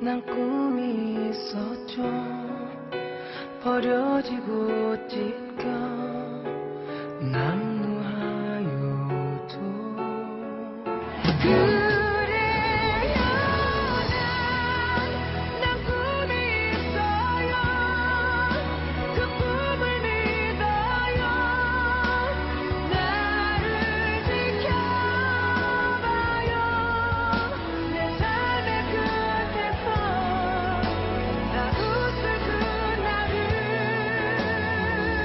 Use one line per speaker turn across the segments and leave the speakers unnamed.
난 꿈이 있었죠. 버려지고 찢겨 남루하여도 그래요. 난 꿈이 있어요. 그 꿈을 믿어요. 나를 지켜봐요. 내 삶의 끝에서 나 웃을 그날을 함께요.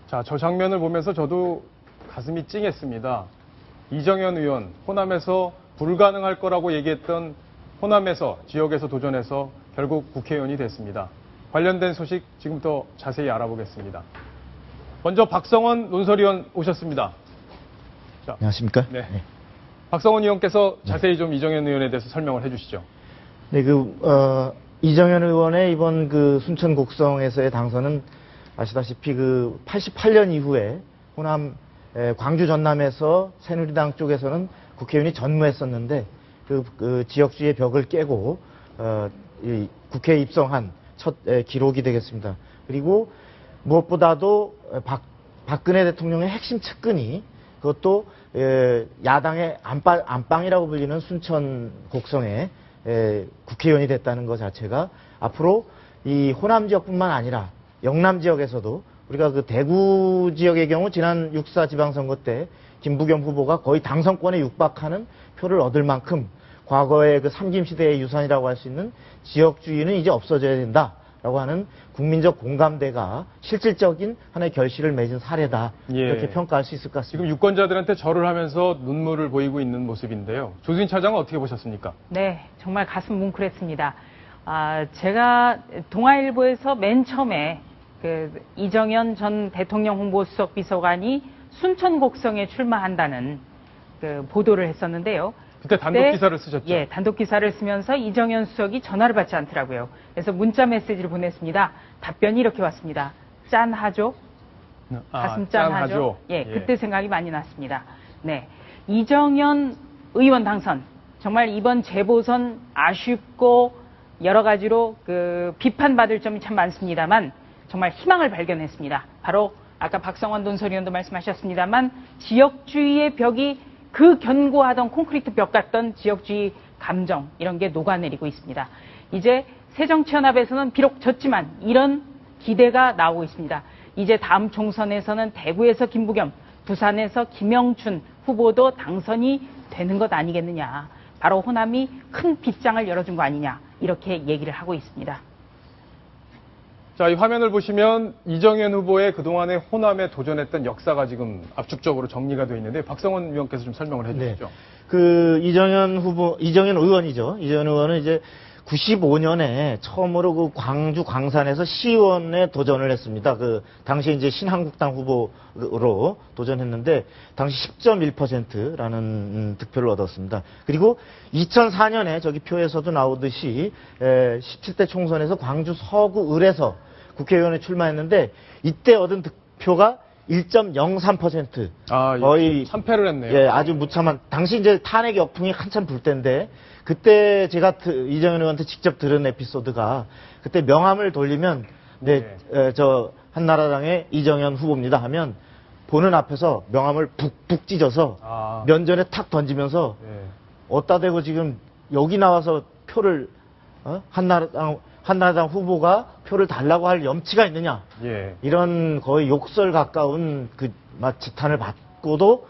자, 저 장면을 보면서 저도 가슴이 찡했습니다. 이정현 의원, 호남에서 불가능할 거라고 얘기했던 호남에서, 지역에서 도전해서 결국 국회의원이 됐습니다. 관련된 소식 지금부터 자세히 알아보겠습니다. 먼저 박성원 논설위원 오셨습니다. 자,
안녕하십니까?
네. 박성원 의원께서 자세히 좀 이정현 의원에 대해서 설명을 해주시죠.
네, 이정현 의원의 이번 순천 곡성에서의 당선은 아시다시피 88년 이후에 호남, 광주 전남에서 새누리당 쪽에서는 국회의원이 전무했었는데 지역주의 벽을 깨고, 국회에 입성한 첫 기록이 되겠습니다. 그리고 무엇보다도 박근혜 대통령의 핵심 측근이 그것도 야당의 안방이라고 불리는 순천 곡성에 국회의원이 됐다는 것 자체가 앞으로 이 호남 지역뿐만 아니라 영남 지역에서도 우리가 대구 지역의 경우 지난 6.4 지방선거 때 김부겸 후보가 거의 당선권에 육박하는 표를 얻을 만큼 과거의 삼김시대의 유산이라고 할 수 있는 지역주의는 이제 없어져야 된다라고 하는 국민적 공감대가 실질적인 하나의 결실을 맺은 사례다.
예.
이렇게 평가할 수 있을 것 같습니다.
지금 유권자들한테 절을 하면서 눈물을 보이고 있는 모습인데요. 조수진 차장은 어떻게 보셨습니까?
네, 정말 가슴 뭉클했습니다. 제가 동아일보에서 맨 처음에 이정현 전 대통령 홍보수석 비서관이 순천 곡성에 출마한다는 보도를 했었는데요.
그때 단독 기사를 쓰셨죠?
예, 단독 기사를 쓰면서 이정현 수석이 전화를 받지 않더라고요. 그래서 문자 메시지를 보냈습니다. 답변이 이렇게 왔습니다. 짠하죠? 가슴 짠하죠? 예, 그때 생각이 많이 났습니다. 네, 이정현 의원 당선. 정말 이번 재보선 아쉽고 여러 가지로 비판받을 점이 참 많습니다만 정말 희망을 발견했습니다. 바로 아까 박성원 논설위원도 말씀하셨습니다만 지역주의의 벽이 견고하던 콘크리트 벽 같던 지역주의 감정 이런 게 녹아내리고 있습니다. 이제 새정치연합에서는 비록 졌지만 이런 기대가 나오고 있습니다. 이제 다음 총선에서는 대구에서 김부겸, 부산에서 김영춘 후보도 당선이 되는 것 아니겠느냐. 바로 호남이 큰 빗장을 열어준 거 아니냐. 이렇게 얘기를 하고 있습니다.
자, 이 화면을 보시면 이정현 후보의 그동안의 호남에 도전했던 역사가 지금 압축적으로 정리가 되어 있는데 박성원 위원께서 좀 설명을 해주시죠.
네. 이정현 의원이죠. 이정현 의원은 이제 95년에 처음으로 광주 광산에서 시의원에 도전을 했습니다. 당시에 이제 신한국당 후보로 도전했는데 당시 10.1%라는 득표를 얻었습니다. 그리고 2004년에 저기 표에서도 나오듯이 17대 총선에서 광주 서구 을에서 국회의원에 출마했는데 이때 얻은 득표가 1.03%. 거의
참패를 했네요.
예, 아주 무참한. 당시 이제 탄핵 역풍이 한참 불 때인데 그때 제가 이정현 의원한테 직접 들은 에피소드가 그때 명함을 돌리면 한나라당의 이정현 후보입니다 하면 보는 앞에서 명함을 북북 찢어서 면전에 탁 던지면서 어따 대고 지금 여기 나와서 표를 한나라당 후보가 표를 달라고 할 염치가 있느냐. 이런 거의 욕설 가까운 지탄을 받고도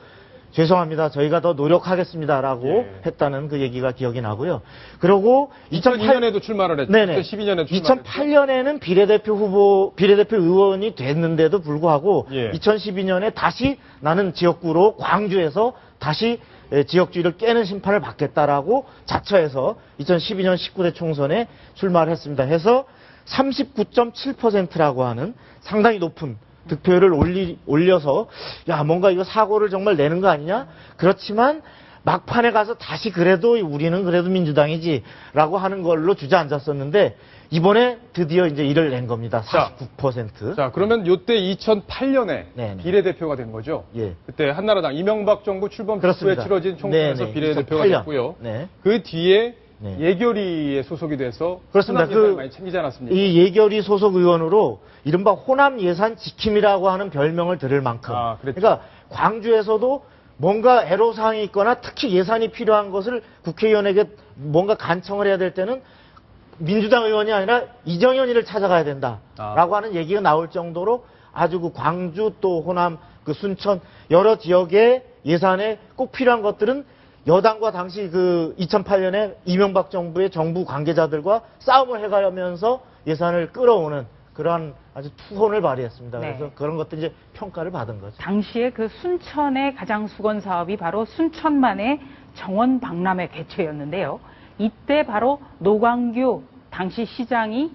죄송합니다. 저희가 더 노력하겠습니다라고 했다는 얘기가 기억이 나고요. 그리고
2002년에도 출마를 했죠.
네네.
2012년에
2008년에는 비례대표 의원이 됐는데도 불구하고 2012년에 다시 나는 지역구로 광주에서 다시 지역주의를 깨는 심판을 받겠다라고 자처해서 2012년 19대 총선에 출마를 했습니다. 해서 39.7%라고 하는 상당히 높은 득표율을 올려서 뭔가 이거 사고를 정말 내는 거 아니냐? 그렇지만 막판에 가서 다시 그래도 우리는 그래도 민주당이지라고 하는 걸로 주저앉았었는데 이번에 드디어 이제 이를 낸 겁니다. 49%.
자, 그러면 요때 2008년에
네네.
비례대표가 된 거죠?
예.
그때 한나라당 이명박 정부 출범
그렇습니다.
직후에 치러진 총선에서
네네.
비례대표가
2008년.
됐고요.
네.
그 뒤에
네.
예결위에 소속이 돼서
그렇습니다.
호남 예산을 많이 챙기지 않았습니까?
이 예결위 소속 의원으로 이른바 호남 예산 지킴이라고 하는 별명을 들을 만큼.
아, 그랬죠.
그러니까 광주에서도 뭔가 애로사항이 있거나 특히 예산이 필요한 것을 국회의원에게 뭔가 간청을 해야 될 때는 민주당 의원이 아니라 이정현이를 찾아가야 된다라고 하는 얘기가 나올 정도로 아주 그 광주 또 호남 그 순천 여러 지역의 예산에 꼭 필요한 것들은 여당과 당시 그 2008년에 이명박 정부의 정부 관계자들과 싸움을 해가면서 예산을 끌어오는 그러한 아주 투혼을 발휘했습니다.
네.
그래서 그런 것들 이제 평가를 받은 거죠.
당시에 그 순천의 가장 수건 사업이 바로 순천만의 정원 박람회 개최였는데요. 이때 바로 노광규 당시 시장이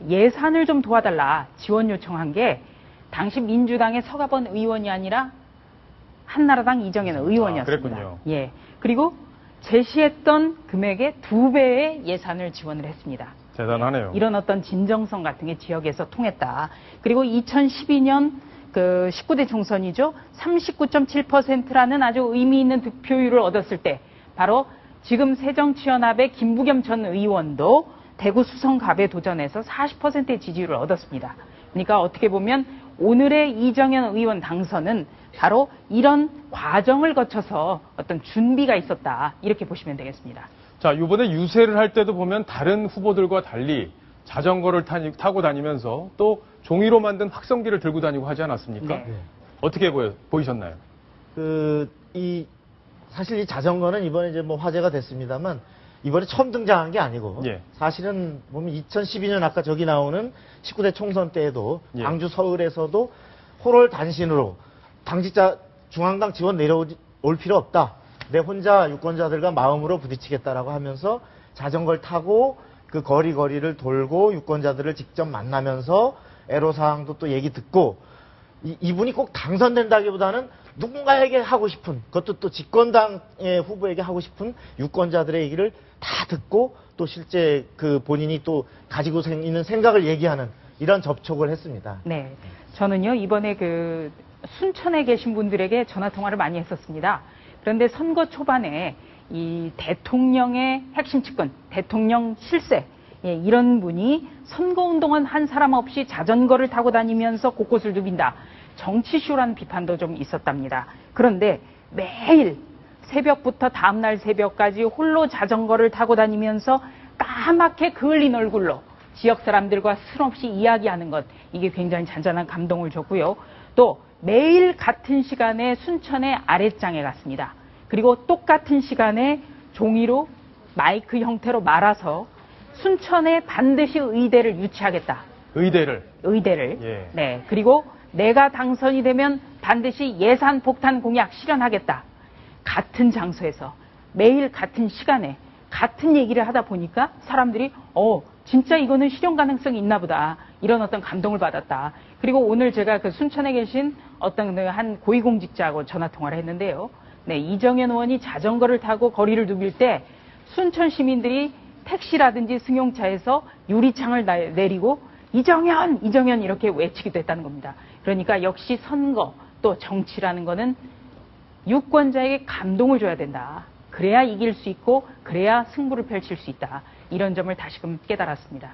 예산을 좀 도와달라 지원 요청한 게 당시 민주당의 서가번 의원이 아니라 한나라당 이정현 의원이었습니다.
그랬군요.
예. 그리고 제시했던 금액의 2배의 예산을 지원을 했습니다.
대단하네요.
이런 어떤 진정성 같은 게 지역에서 통했다. 그리고 2012년 그 19대 총선이죠. 39.7%라는 아주 의미 있는 득표율을 얻었을 때 바로 지금 새정치연합의 김부겸 전 의원도 대구 수성갑에 도전해서 40%의 지지율을 얻었습니다. 그러니까 어떻게 보면 오늘의 이정현 의원 당선은 바로 이런 과정을 거쳐서 어떤 준비가 있었다. 이렇게 보시면 되겠습니다.
자, 이번에 유세를 할 때도 보면 다른 후보들과 달리 자전거를 타고 다니면서 또 종이로 만든 확성기를 들고 다니고 하지 않았습니까?
네.
어떻게 보이셨나요?
사실 이 자전거는 이번에 이제 뭐 화제가 됐습니다만 이번에 처음 등장한 게 아니고
예.
사실은 보면 2012년 아까 저기 나오는 19대 총선 때에도
예.
광주 서울에서도 호롤 단신으로 당직자 중앙당 지원 내려올 필요 없다. 내 혼자 유권자들과 마음으로 부딪히겠다라고 하면서 자전거를 타고 그 거리를 돌고 유권자들을 직접 만나면서 애로사항도 또 얘기 듣고 이분이 꼭 당선된다기보다는 누군가에게 하고 싶은 그것도 또 집권당의 후보에게 하고 싶은 유권자들의 얘기를 다 듣고 또 실제 그 본인이 또 가지고 있는 생각을 얘기하는 이런 접촉을 했습니다.
네. 저는요, 이번에 그 순천에 계신 분들에게 전화 통화를 많이 했었습니다. 그런데 선거 초반에 이 대통령의 핵심 측근, 대통령 실세, 예, 이런 분이 선거운동은 한 사람 없이 자전거를 타고 다니면서 곳곳을 누빈다. 정치쇼라는 비판도 좀 있었답니다. 그런데 매일 새벽부터 다음날 새벽까지 홀로 자전거를 타고 다니면서 까맣게 그을린 얼굴로 지역 사람들과 수없이 이야기하는 것, 이게 굉장히 잔잔한 감동을 줬고요. 또 매일 같은 시간에 순천의 아랫장에 갔습니다. 그리고 똑같은 시간에 종이로 마이크 형태로 말아서 순천에 반드시 의대를 유치하겠다.
의대를.
예. 네. 그리고 내가 당선이 되면 반드시 예산 폭탄 공약 실현하겠다. 같은 장소에서 매일 같은 시간에 같은 얘기를 하다 보니까 사람들이 진짜 이거는 실현 가능성이 있나 보다. 이런 어떤 감동을 받았다. 그리고 오늘 제가 그 순천에 계신 어떤 한 고위공직자하고 전화 통화를 했는데요. 네, 이정현 의원이 자전거를 타고 거리를 누빌 때 순천 시민들이 택시라든지 승용차에서 유리창을 내리고 이정현 이렇게 외치기도 했다는 겁니다. 그러니까 역시 선거 또 정치라는 거는 유권자에게 감동을 줘야 된다. 그래야 이길 수 있고 그래야 승부를 펼칠 수 있다. 이런 점을 다시금 깨달았습니다.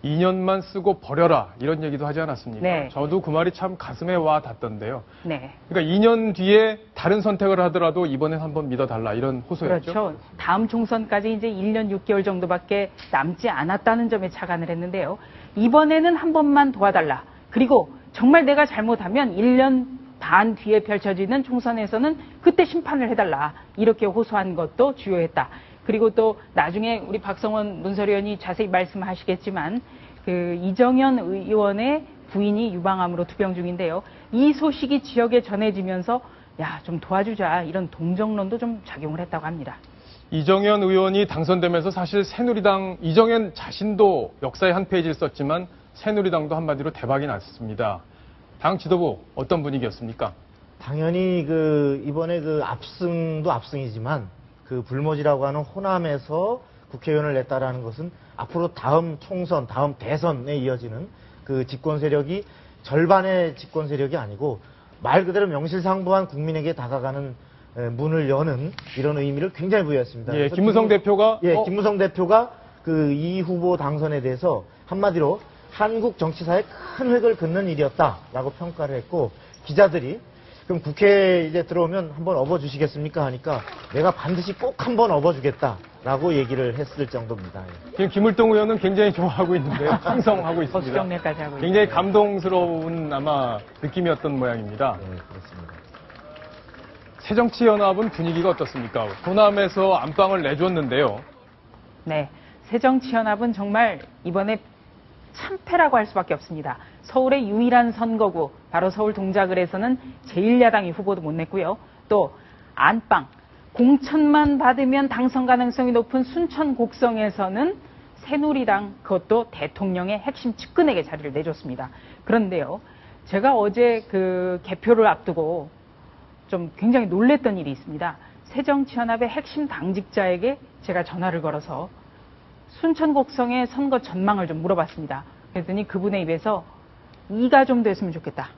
2년만 쓰고 버려라 이런 얘기도 하지 않았습니까?
네.
저도 그 말이 참 가슴에 와 닿던데요.
네.
그러니까 2년 뒤에 다른 선택을 하더라도 이번엔 한번 믿어달라 이런 호소였죠.
그렇죠. 다음 총선까지 이제 1년 6개월 정도밖에 남지 않았다는 점에 착안을 했는데요. 이번에는 한 번만 도와달라. 그리고 정말 내가 잘못하면 1년 반 뒤에 펼쳐지는 총선에서는 그때 심판을 해달라. 이렇게 호소한 것도 주요했다. 그리고 또 나중에 우리 박성원 문설위원이 자세히 말씀하시겠지만 그 이정현 의원의 부인이 유방암으로 투병 중인데요. 이 소식이 지역에 전해지면서 좀 도와주자 이런 동정론도 좀 작용을 했다고 합니다.
이정현 의원이 당선되면서 사실 새누리당 이정현 자신도 역사의 한 페이지를 썼지만 새누리당도 한마디로 대박이 났습니다. 당 지도부 어떤 분위기였습니까?
당연히 이번에 압승도 압승이지만 불모지라고 하는 호남에서 국회의원을 냈다라는 것은 앞으로 다음 총선, 다음 대선에 이어지는 집권 세력이 절반의 집권 세력이 아니고 말 그대로 명실상부한 국민에게 다가가는 문을 여는 이런 의미를 굉장히 부여했습니다.
예, 김무성 대표가
김무성 대표가 이 후보 당선에 대해서 한마디로 한국 정치사에 큰 획을 긋는 일이었다라고 평가를 했고 기자들이 그럼 국회에 이제 들어오면 한번 업어주시겠습니까 하니까 내가 반드시 꼭 한번 업어주겠다라고 얘기를 했을 정도입니다.
지금 김을동 의원은 굉장히 좋아하고 있는데요. 찬성하고 있습니다.
거시경례까지 하고
굉장히
있어요.
감동스러운 아마 느낌이었던 모양입니다.
네, 그렇습니다.
새정치연합은 분위기가 어떻습니까? 호남에서 안방을 내줬는데요.
네, 새정치연합은 정말 이번에 참패라고 할 수밖에 없습니다. 서울의 유일한 선거구, 바로 서울 동작을에서는 제1야당이 후보도 못 냈고요. 또 안방, 공천만 받으면 당선 가능성이 높은 순천 곡성에서는 새누리당, 그것도 대통령의 핵심 측근에게 자리를 내줬습니다. 그런데요, 제가 어제 개표를 앞두고 좀 굉장히 놀랬던 일이 있습니다. 새정치연합의 핵심 당직자에게 제가 전화를 걸어서 순천 곡성의 선거 전망을 좀 물어봤습니다. 그랬더니 그분의 입에서 2가 좀 됐으면 좋겠다.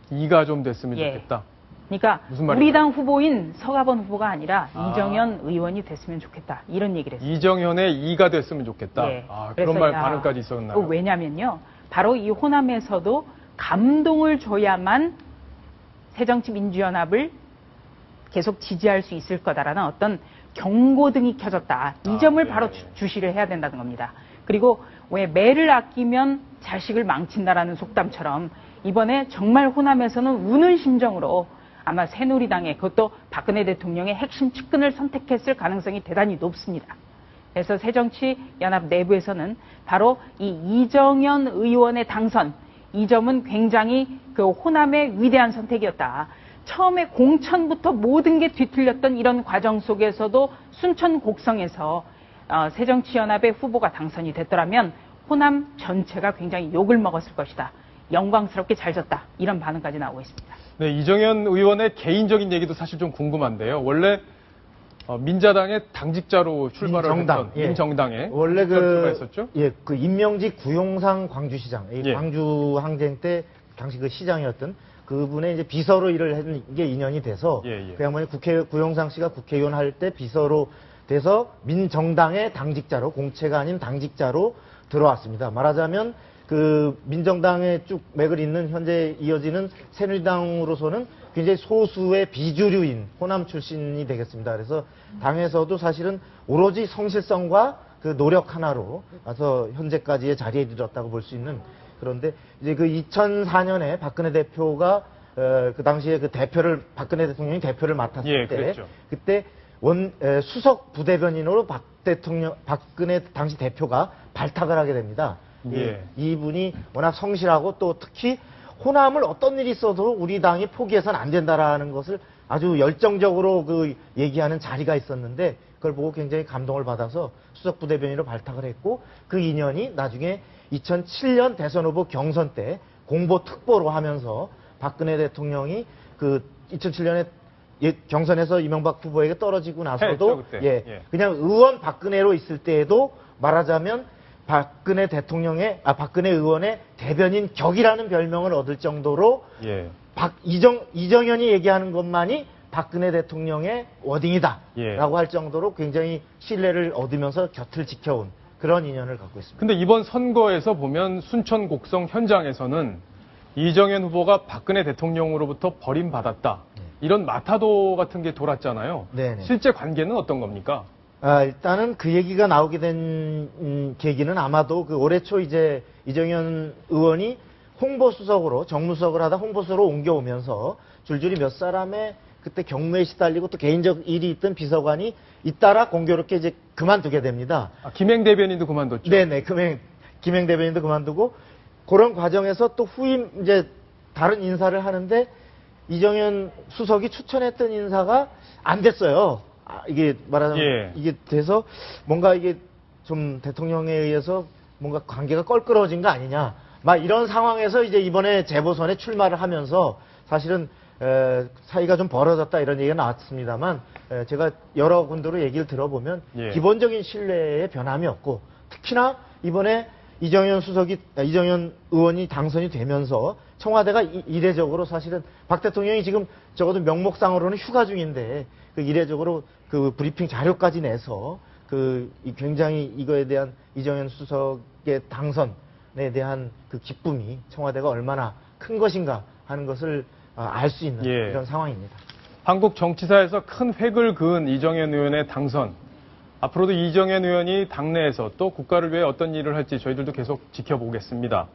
2가 좀 됐으면
예.
좋겠다.
그러니까
무슨 말인가요?
우리 당 후보인 서가번 후보가 아니라 이정현 의원이 됐으면 좋겠다. 이런 얘기를 했습니다.
이정현의 2가 됐으면 좋겠다.
예.
그런 말 반응까지 있었나요?
왜냐면요. 바로 이 호남에서도 감동을 줘야만 새정치민주연합을 계속 지지할 수 있을 거다라는 어떤 경고등이 켜졌다. 이 점을
네.
바로 주시를 해야 된다는 겁니다. 그리고 왜 매를 아끼면 자식을 망친다라는 속담처럼 이번에 정말 호남에서는 우는 심정으로 아마 새누리당의 그것도 박근혜 대통령의 핵심 측근을 선택했을 가능성이 대단히 높습니다. 그래서 새정치연합 내부에서는 바로 이 이정현 의원의 당선, 이 점은 굉장히 호남의 위대한 선택이었다. 처음에 공천부터 모든 게 뒤틀렸던 이런 과정 속에서도 순천 곡성에서 새정치연합의 후보가 당선이 됐더라면 호남 전체가 굉장히 욕을 먹었을 것이다. 영광스럽게 잘 졌다. 이런 반응까지 나오고 있습니다.
네, 이정현 의원의 개인적인 얘기도 사실 좀 궁금한데요. 원래 민자당의 당직자로 출마를 했던 민정당에
원래
출마했었죠?
임명직 구용상 광주시장,
예.
광주 항쟁 때 당시 시장이었던 그분의 이제 비서로 일을 했는 게 인연이 돼서 그 양반이 구용상 씨가 국회의원 할 때 비서로 돼서 민정당의 당직자로 공채가 아닌 당직자로 들어왔습니다. 말하자면 민정당에 쭉 맥을 잇는 현재 이어지는 새누리당으로서는 굉장히 소수의 비주류인 호남 출신이 되겠습니다. 그래서 당에서도 사실은 오로지 성실성과 노력 하나로 와서 현재까지의 자리에 이르렀다고 볼 수 있는 그런데 이제 2004년에 박근혜 대표가 그 당시에 박근혜 대통령이 대표를 맡았을 때
그랬죠.
그때 수석 부대변인으로 박근혜 당시 대표가 발탁을 하게 됩니다. 이분이 워낙 성실하고 또 특히 호남을 어떤 일이 있어도 우리 당이 포기해서는 안 된다라는 것을 아주 열정적으로 얘기하는 자리가 있었는데 그걸 보고 굉장히 감동을 받아서 수석 부대변인으로 발탁을 했고 그 인연이 나중에 2007년 대선 후보 경선 때 공보 특보로 하면서 박근혜 대통령이 2007년에 경선에서 이명박 후보에게 떨어지고 나서도 그냥 의원 박근혜로 있을 때에도 말하자면 박근혜 의원의 대변인 격이라는 별명을 얻을 정도로 이정현이 얘기하는 것만이 박근혜 대통령의 워딩이다라고 할 정도로 굉장히 신뢰를 얻으면서 곁을 지켜온 그런 인연을 갖고 있습니다.
근데 이번 선거에서 보면 순천 곡성 현장에서는 이정현 후보가 박근혜 대통령으로부터 버림받았다. 이런 마타도 같은 게 돌았잖아요.
네네.
실제 관계는 어떤 겁니까?
일단은 그 얘기가 나오게 된 계기는 아마도 올해 초 이제 이정현 의원이 홍보수석으로 정무수석을 하다 홍보수석으로 옮겨오면서 줄줄이 몇 사람의 그때 경무에 시달리고 또 개인적 일이 있던 비서관이 잇따라 공교롭게 이제 그만두게 됩니다.
김행 대변인도 그만뒀죠?
네네. 김행 대변인도 그만두고 그런 과정에서 또 후임 이제 다른 인사를 하는데 이정현 수석이 추천했던 인사가 안 됐어요. 이게 말하자면 이게 돼서 뭔가 이게 좀 대통령에 의해서 뭔가 관계가 껄끄러워진 거 아니냐. 막 이런 상황에서 이제 이번에 재보선에 출마를 하면서 사실은 사이가 좀 벌어졌다 이런 얘기가 나왔습니다만 제가 여러 군데로 얘기를 들어보면
예.
기본적인 신뢰에 변함이 없고 특히나 이번에 이정현 의원이 당선이 되면서 청와대가 이례적으로 사실은 박 대통령이 지금 적어도 명목상으로는 휴가 중인데 그 이례적으로 그 브리핑 자료까지 내서 굉장히 이거에 대한 이정현 수석의 당선에 대한 그 기쁨이 청와대가 얼마나 큰 것인가 하는 것을 알 수 있는
예.
이런 상황입니다.
한국 정치사에서 큰 획을 그은 이정현 의원의 당선. 앞으로도 이정현 의원이 당내에서 또 국가를 위해 어떤 일을 할지 저희들도 계속 지켜보겠습니다.